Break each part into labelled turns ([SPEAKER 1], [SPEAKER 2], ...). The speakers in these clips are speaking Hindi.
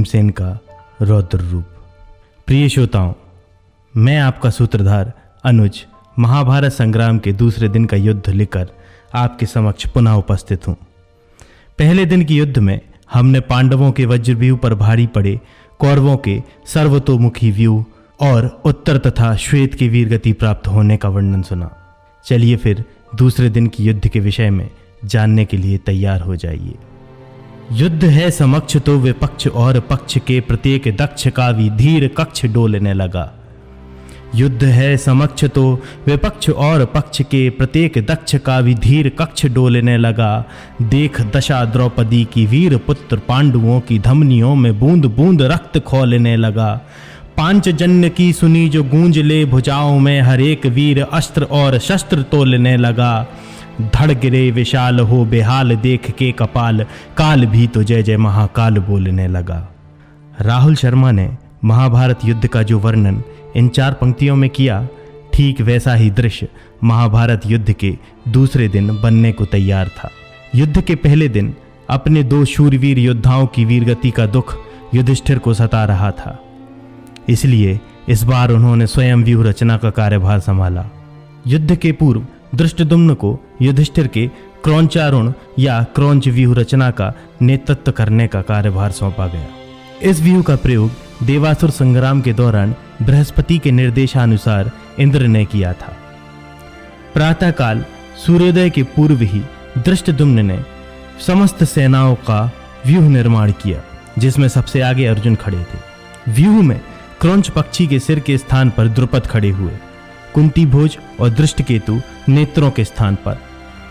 [SPEAKER 1] भीमसेन का रौद्र रूप। प्रिय श्रोताओं, मैं आपका सूत्रधार अनुज महाभारत संग्राम के दूसरे दिन का युद्ध लेकर आपके समक्ष पुनः उपस्थित हूँ। पहले दिन के युद्ध में हमने पांडवों के वज्रव्यूह पर भारी पड़े कौरवों के सर्वतोमुखी व्यूह और उत्तर तथा श्वेत की वीरगति प्राप्त होने का वर्णन सुना। चलिए फिर दूसरे दिन की युद्ध के विषय में जानने के लिए तैयार हो जाइए। युद्ध है समक्ष तो विपक्ष और पक्ष के प्रत्येक दक्ष का भी धीर कक्ष डोलने लगा। युद्ध है समक्ष तो विपक्ष और पक्ष के प्रत्येक दक्ष का भी धीर कक्ष डोलने लगा। देख दशा द्रौपदी की वीर पुत्र पांडवों की धमनियों में बूंद बूंद रक्त खौलने लगा। पांचजन्य की सुनी जो गूंज ले भुजाओं में हर एक वीर अस्त्र और शस्त्र तोलने लगा। धड़ गिरे विशाल हो बेहाल देख के कपाल, काल भी तो जय जय महाकाल बोलने लगा। राहुल शर्मा ने महाभारत युद्ध का जो वर्णन इन 4 पंक्तियों में किया, ठीक वैसा ही दृश्य महाभारत युद्ध के दूसरे दिन बनने को तैयार था। युद्ध के पहले दिन अपने 2 शूरवीर योद्धाओं की वीरगति का दुख युधिष्ठिर को सता रहा था, इसलिए इस बार उन्होंने स्वयं व्यूह रचना का कार्यभार संभाला। युद्ध के पूर्व धृष्टद्युम्न को युधिष्ठिर के क्रौंचारुण या क्रौंच व्यूह रचना का नेतृत्व करने का कार्यभार सौंपा गया। इस व्यूह का प्रयोग देवासुर संग्राम के दौरान बृहस्पति के निर्देशानुसार इंद्र ने किया था। प्रातःकाल सूर्योदय के पूर्व ही धृष्टद्युम्न ने समस्त सेनाओं का व्यूह निर्माण किया, जिसमें सबसे आगे अर्जुन खड़े थे। व्यूह में क्रौंच पक्षी के सिर के स्थान पर द्रुपद खड़े हुए, कुंती भोज और दृष्टकेतु नेत्रों के स्थान पर,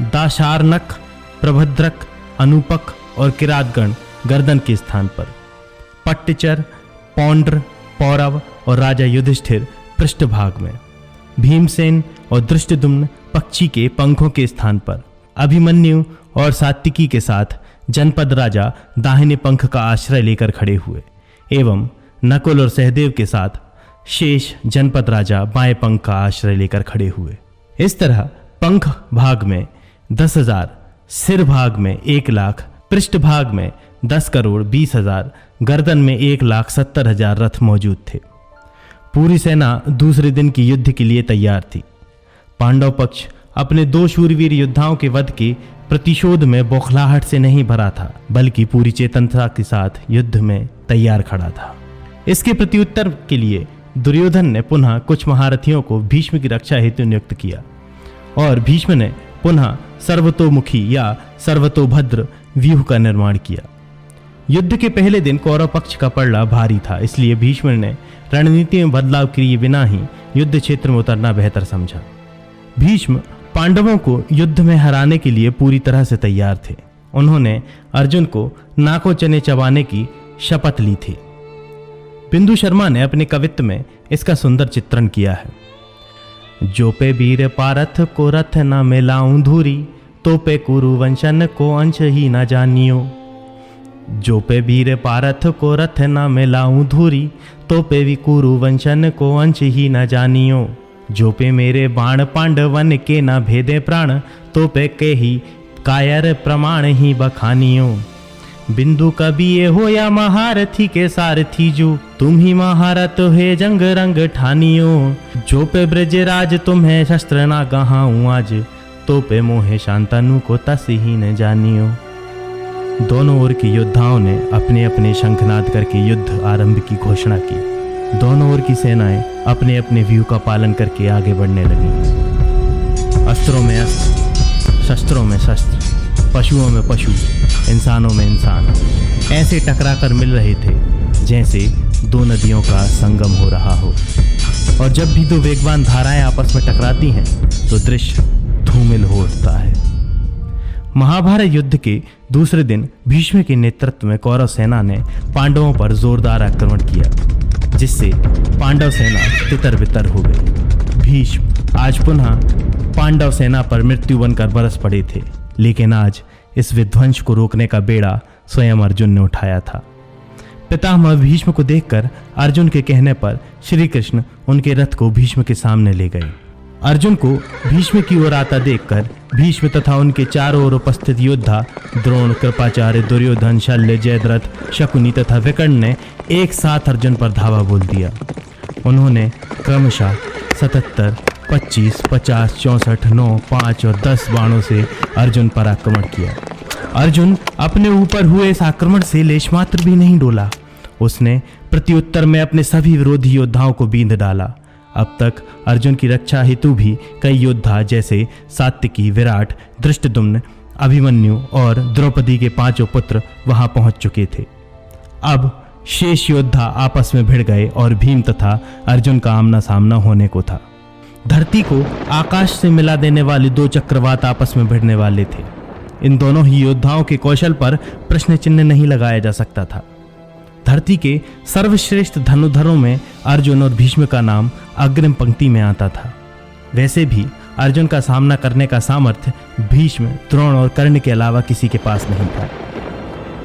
[SPEAKER 1] दाशार्णक, प्रभद्रक, अनुपक और किरातगण गर्दन के स्थान पर, पट्टचर, पौंड्र, पौरव और राजा युधिष्ठिर पृष्ठभाग में, भीमसेन और धृष्टद्युम्न पक्षी के पंखों के स्थान पर, अभिमन्यु और सात्विकी के साथ जनपद राजा दाहिने पंख का आश्रय लेकर खड़े हुए एवं नकुल और सहदेव के साथ शेष जनपद राजा बाएं पंख का आश्रय लेकर खड़े हुए। इस तरह पंख भाग में 10,000, सिर भाग में 1,00,000, पृष्ठ भाग में 10,20,000, गर्दन में 1,70,000 रथ मौजूद थे। पूरी सेना दूसरे दिन की युद्ध के लिए तैयार थी। पांडव पक्ष अपने 2 शूरवीर योद्धाओं के वध के प्रतिशोध में बौखलाहट से नहीं भरा था, बल्कि पूरी चेतनता के साथ युद्ध में तैयार खड़ा था। इसके प्रत्युत्तर के लिए दुर्योधन ने पुनः कुछ महारथियों को भीष्म की रक्षा हेतु नियुक्त किया और भीष्म ने पुनः सर्वतोमुखी या सर्वतोभद्र व्यूह का निर्माण किया। युद्ध के पहले दिन कौरव पक्ष का पलड़ा भारी था, इसलिए भीष्म ने रणनीति में बदलाव किए बिना ही युद्ध क्षेत्र में उतरना बेहतर समझा। भीष्म पांडवों को युद्ध में हराने के लिए पूरी तरह से तैयार थे। उन्होंने अर्जुन को नाको चने चबाने की शपथ ली थी। बिंदु शर्मा ने अपने कवित्व में इसका सुंदर चित्रण किया है। जो पे वीर पारथ को रथ न मिलाऊं धूरी, तो पे कुरुवंशन को अंश ही न जानियो। जो पे वीर पारथ को रथ न मिलाऊं धूरी, तो पे भी कुरुवंशन को अंश ही न जानियो। जो पे मेरे बाण पांडवन के न भेदे प्राण, तो पे के ही कायर प्रमाण ही बखानियो। बिंदु कवि ये हो या महारथी के सारथी जो, तुम ही महारथ है जंग रंग ठानियो। जो पे ब्रजराज तुम्हें शस्त्र ना गहाऊं आज, तो पे मोहे शांतनु को तस ही न जानियो। दोनों ओर के योद्धाओं ने अपने अपने शंखनाद करके युद्ध आरंभ की घोषणा की। दोनों ओर की सेनाएं अपने अपने व्यूह का पालन करके आगे बढ़ने लगीं। अस्त्रों में अस्त्र, शस्त्रों में शस्त्र, पशुओं में पशु, इंसानों में इंसान ऐसे टकरा कर मिल रहे थे जैसे 2 नदियों का संगम हो रहा हो। और जब भी 2 वेगवान धाराएं आपस में टकराती हैं तो दृश्य धूमिल हो उठता है। महाभारत युद्ध के दूसरे दिन भीष्म के नेतृत्व में कौरव सेना ने पांडवों पर जोरदार आक्रमण किया, जिससे पांडव सेना तितर बितर हो गई। भीष्म आज पुनः पांडव सेना पर मृत्यु बनकर बरस पड़े थे, लेकिन आज इस विध्वंस को रोकने का बेड़ा स्वयं अर्जुन ने उठाया था। पितामह भीष्म को देखकर अर्जुन के कहने पर श्री कृष्ण उनके रथ को भीष्म के सामने ले गए। अर्जुन को भीष्म की ओर आता देखकर भीष्म तथा उनके चारों ओर उपस्थित योद्धा द्रोण, कृपाचार्य, दुर्योधन, शल्य, जयद्रथ, शकुनी तथा विकर्ण ने एक साथ अर्जुन पर धावा बोल दिया। उन्होंने क्रमशः 77, 25, 50, 64, 9, 5 और 10 बाणों से अर्जुन पर आक्रमण किया। अर्जुन अपने ऊपर हुए इस आक्रमण से लेशमात्र भी नहीं डोला। उसने प्रत्युत्तर में अपने सभी विरोधी योद्धाओं को बींध डाला। अब तक अर्जुन की रक्षा हेतु भी कई योद्धा जैसे सात्विकी, विराट, धृष्टद्युम्न, अभिमन्यु और द्रौपदी के 5 पुत्र वहां पहुंच चुके थे। अब शेष योद्धा आपस में भिड़ गए और भीम तथा अर्जुन का आमना सामना होने को था। धरती को आकाश से मिला देने वाले 2 चक्रवात आपस में भिड़ने वाले थे। इन दोनों ही योद्धाओं के कौशल पर प्रश्न चिन्ह नहीं लगाया जा सकता था। धरती के सर्वश्रेष्ठ धनुधरों में अर्जुन और भीष्म का नाम अग्रिम पंक्ति में आता था। वैसे भी अर्जुन का सामना करने का सामर्थ्य भीष्म, द्रोण और कर्ण के अलावा किसी के पास नहीं था।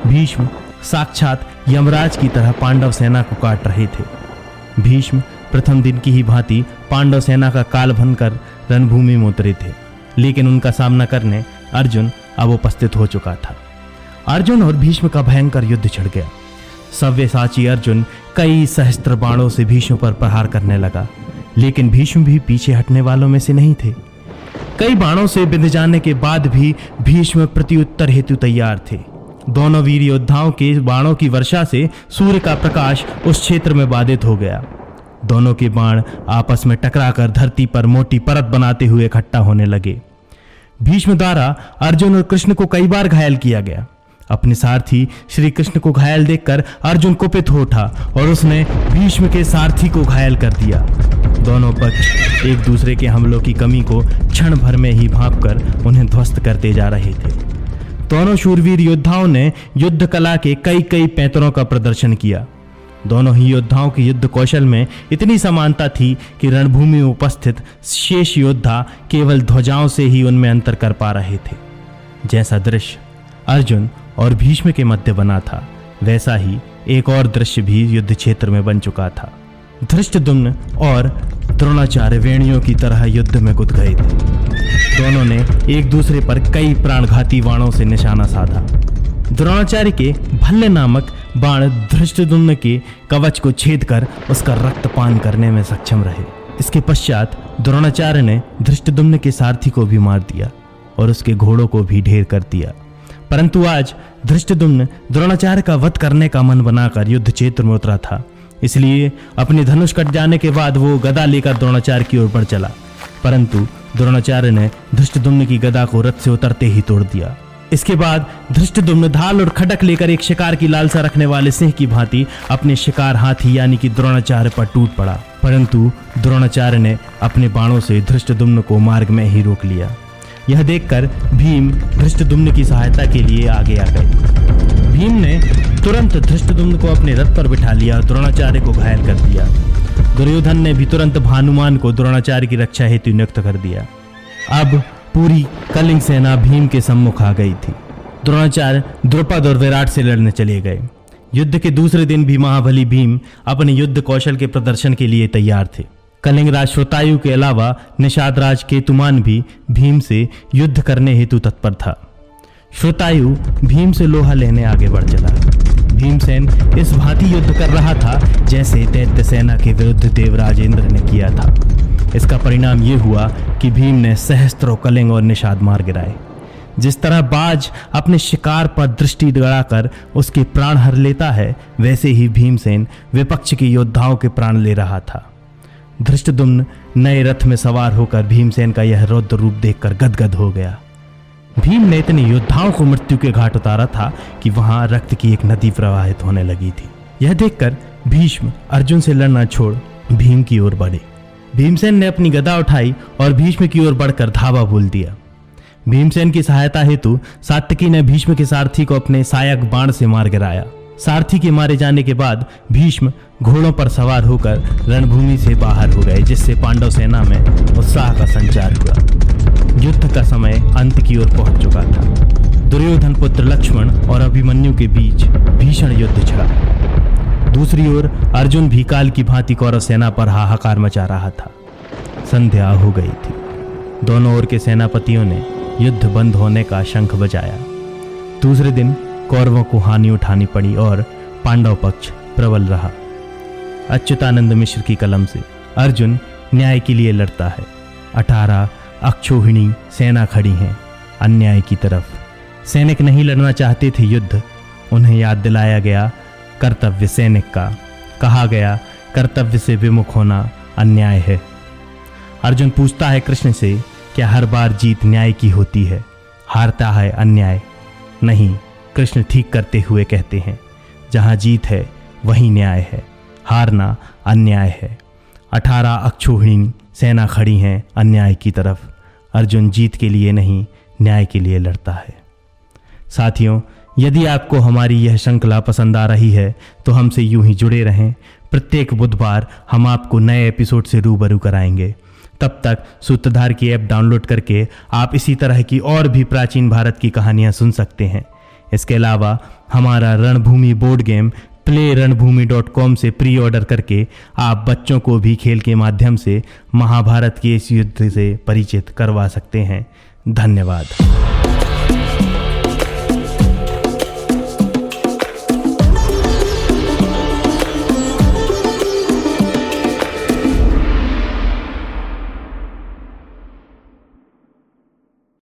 [SPEAKER 1] भीष्म साक्षात यमराज की तरह पांडव सेना को काट रहे थे। भीष्म प्रथम दिन की ही भांति पांडव सेना का काल भनकर रणभूमि में उतरे थे, लेकिन उनका सामना करने अर्जुन अब उपस्थित हो चुका था। अर्जुन और भीष्म का भयंकर युद्ध छिड़ गया। सव्यसाची अर्जुन कई सहस्त्र बाणों से भीष्म पर प्रहार करने लगा, लेकिन भीष्म भी पीछे हटने वालों में से नहीं थे। कई बाणों से बिंध जाने के बाद भी भीष्म प्रत्युत्तर हेतु तैयार थे। दोनों वीर योद्धाओं के बाणों की वर्षा से सूर्य का प्रकाश उस क्षेत्र में बाधित हो गया। दोनों के बाण आपस में टकराकर धरती पर मोटी परत बनाते हुए इकट्ठा होने लगे। भीष्म द्वारा अर्जुन और कृष्ण को कई बार घायल किया गया। अपने सारथी श्री कृष्ण को घायल देखकर अर्जुन कुपित हो उठा और उसने भीष्म के सारथी को घायल कर दिया। दोनों पक्ष एक दूसरे के हमलों की कमी को क्षण भर में ही भांपकर उन्हें ध्वस्त करते जा रहे थे। दोनों शूरवीर योद्धाओं ने युद्ध कला के कई पैंतरों का प्रदर्शन किया। दोनों ही योद्धाओं के युद्ध कौशल में इतनी समानता थी कि रणभूमि में उपस्थित शेष योद्धा केवल ध्वजाओं से ही उनमें अंतर कर पा रहे थे। जैसा दृश्य अर्जुन और भीष्म के मध्य बना था, वैसा ही एक और दृश्य भी युद्ध क्षेत्र में बन चुका था। धृष्टद्युम्न और द्रोणाचार्य वेणियों की तरह युद्ध में कूद गए थे। दोनों ने एक दूसरे पर कई प्राणघाती बाणों से निशाना साधा। द्रोणाचार्य के भल्ले नामक बाण धृष्टद्युम्न के कवच को छेद कर उसका रक्तपान करने में सक्षम रहे। इसके पश्चात द्रोणाचार्य ने धृष्टद्युम्न के सारथी को भी मार दिया और उसके घोड़ों को भी ढेर कर दिया। परंतु आज धृष्टद्युम्न द्रोणाचार्य का वध करने का मन बनाकर युद्ध क्षेत्र में उतरा था, इसलिए अपने धनुष कट जाने के बाद वो गदा लेकर द्रोणाचार्य की ओर बढ़ चला। परंतु द्रोणाचार्य ने धृष्टद्युम्न की गदा को रथ से उतरते ही तोड़ दिया। इसके बाद धृष्टद्युम्न ढाल और खड्ग लेकर एक शिकार की लालसा रखने वाले सिंह की भांति अपने शिकार हाथी यानी कि द्रोणाचार्य पर टूट पड़ा। परंतु द्रोणाचार्य ने अपने बाणों से धृष्टद्युम्न को मार्ग में ही रोक लिया। यह देखकर भीम धृष्टद्युम्न की सहायता के लिए आगे आ गए। भीम ने तुरंत धृष्टद्युम्न को अपने रथ पर बिठा लिया और द्रोणाचार्य को घायल कर दिया। दुर्योधन ने भी तुरंत भानुमान को द्रोणाचार्य की रक्षा हेतु नियुक्त कर दिया। अब पूरी कलिंग सेना भीम के सम्मुख आ गई थी। द्रोणाचार्य द्रुपद और विराट से लड़ने चले गए। युद्ध के दूसरे दिन भी महाबली भीम अपने युद्ध कौशल के प्रदर्शन के लिए तैयार थे। कलिंगराज श्रोतायु के अलावा निषाद राज केतुमान भी भीम से युद्ध करने हेतु तत्पर था। श्रोतायु भीम से लोहा लेने आगे बढ़ चला। भीमसेन इस भांति युद्ध कर रहा था जैसे दैत्य सेना के विरुद्ध देवराज इंद्र ने किया था। इसका परिणाम ये हुआ कि भीम ने सहस्त्रों कलिंग और निषाद मार गिराए। जिस तरह बाज अपने शिकार पर दृष्टि गड़ाकर उसके प्राण हर लेता है, वैसे ही भीमसेन विपक्ष के योद्धाओं के प्राण ले रहा था। धृष्टद्युम्न नए रथ में सवार होकर भीमसेन का यह रौद्र रूप देखकर गदगद हो गया। भीम ने इतने योद्धाओं को मृत्यु के घाट उतारा था कि वहां रक्त की एक नदी प्रवाहित होने लगी थी। यह देखकर भीष्म अर्जुन से लड़ना छोड़ भीम की ओर बढ़े। भीमसेन ने अपनी गदा उठाई और भीष्म की ओर बढ़कर धावा बोल दिया। भीमसेन की सहायता हेतु सात्विकी ने भीष्म के सारथी को अपने सहायक बाण से मार गिराया। सारथी के मारे जाने के बाद भीष्म घोड़ों पर सवार होकर रणभूमि से बाहर हो गए, जिससे पांडव सेना में उत्साह का संचार हुआ। युद्ध का समय अंत की ओर पहुंच चुका था। दुर्योधन पुत्र लक्ष्मण और अभिमन्यु के बीच भीषण युद्ध छिड़ा। दूसरी ओर अर्जुन भी काल की भांति कौरव सेना पर हाहाकार मचा रहा था। संध्या हो गई थी। दोनों ओर के सेनापतियों ने युद्ध बंद होने का शंख बजाया। दूसरे दिन कौरवों को हानि उठानी पड़ी और पांडव पक्ष प्रबल रहा। अच्युतानंद मिश्र की कलम से अर्जुन न्याय के लिए लड़ता है। 18 अक्षोहिणी सेना खड़ी हैं अन्याय की तरफ। सैनिक नहीं लड़ना चाहते थे युद्ध, उन्हें याद दिलाया गया कर्तव्य सैनिक का। कहा गया कर्तव्य से विमुख होना अन्याय है। अर्जुन पूछता है कृष्ण से, क्या हर बार जीत न्याय की होती है? हारता है अन्याय? नहीं, कृष्ण ठीक करते हुए कहते हैं, जहाँ जीत है वहीं न्याय है, हारना अन्याय है। 18 अक्षोहिणी सेना खड़ी हैं अन्याय की तरफ। अर्जुन जीत के लिए नहीं, न्याय के लिए लड़ता है। साथियों, यदि आपको हमारी यह श्रृंखला पसंद आ रही है तो हमसे यूं ही जुड़े रहें। प्रत्येक बुधवार हम आपको नए एपिसोड से रूबरू कराएंगे। तब तक सूत्रधार की ऐप डाउनलोड करके आप इसी तरह की और भी प्राचीन भारत की कहानियां सुन सकते हैं। इसके अलावा हमारा रणभूमि बोर्ड गेम playranbhoomi.com से प्री ऑर्डर करके आप बच्चों को भी खेल के माध्यम से महाभारत के इस युद्ध से परिचित करवा सकते हैं। धन्यवाद।